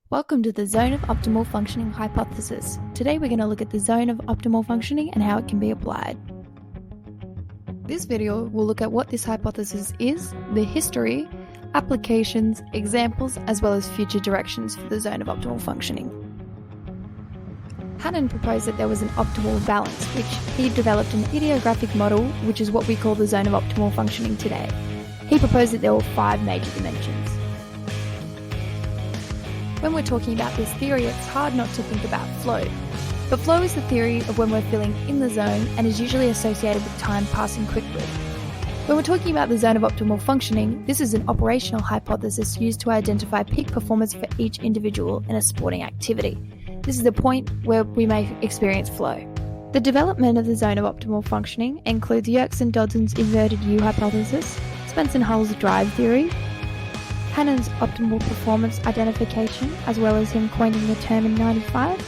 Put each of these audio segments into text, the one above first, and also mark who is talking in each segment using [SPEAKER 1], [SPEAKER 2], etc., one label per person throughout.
[SPEAKER 1] Welcome to the Zone of Optimal Functioning hypothesis. Today we're going to look at the zone of optimal functioning and how it can be applied. This video will look at what this hypothesis is, the history, applications, examples, as well as future directions for the zone of optimal functioning. Hannon proposed that there was an optimal balance, which he developed an ideographic model, which is what we call the zone of optimal functioning today. He proposed that there were 5 major dimensions. When we're talking about this theory, it's hard not to think about flow. But flow is the theory of when we're feeling in the zone and is usually associated with time passing quickly. When we're talking about the zone of optimal functioning, this is an operational hypothesis used to identify peak performance for each individual in a sporting activity. This is the point where we may experience flow. The development of the zone of optimal functioning includes Yerkes and Dodson's inverted U hypothesis, Spence and Hull's drive theory, Hannon's optimal performance identification, as well as him coining the term in 95,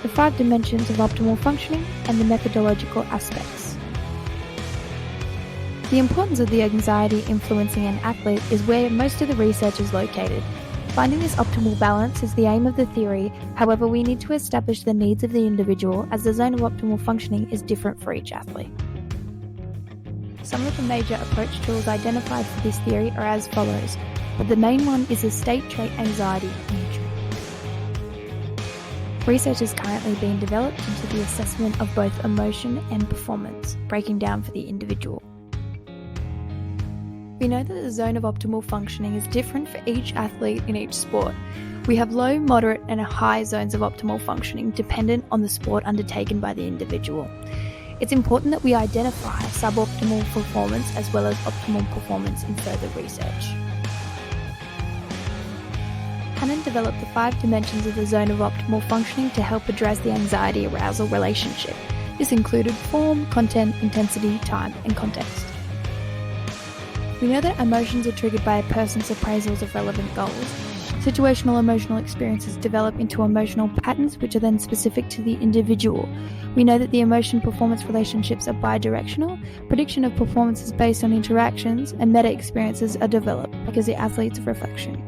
[SPEAKER 1] the 5 dimensions of optimal functioning, and the methodological aspects. The importance of the anxiety influencing an athlete is where most of the research is located. Finding this optimal balance is the aim of the theory, however we need to establish the needs of the individual as the zone of optimal functioning is different for each athlete. Some of the major approach tools identified for this theory are as follows, but the main one is the state trait anxiety imagery. Research is currently being developed into the assessment of both emotion and performance, breaking down for the individual. We know that the zone of optimal functioning is different for each athlete in each sport. We have low, moderate, and high zones of optimal functioning dependent on the sport undertaken by the individual. It's important that we identify suboptimal performance as well as optimal performance in further research. Hannon developed the 5 dimensions of the zone of optimal functioning to help address the anxiety-arousal relationship. This included form, content, intensity, time, and context. We know that emotions are triggered by a person's appraisals of relevant goals. Situational emotional experiences develop into emotional patterns which are then specific to the individual. We know that the emotion-performance relationships are bidirectional, prediction of performance is based on interactions, and meta-experiences are developed because the athlete's reflection.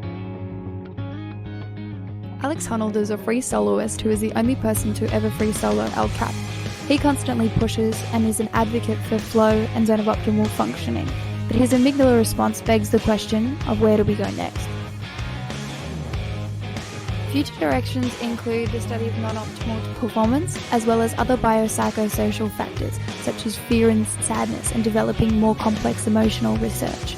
[SPEAKER 1] Alex Honnold is a free soloist who is the only person to ever free solo El Cap. He constantly pushes and is an advocate for flow and zone of optimal functioning, but his amygdala response begs the question of where do we go next? Future directions include the study of non-optimal performance, as well as other biopsychosocial factors, such as fear and sadness, and developing more complex emotional research.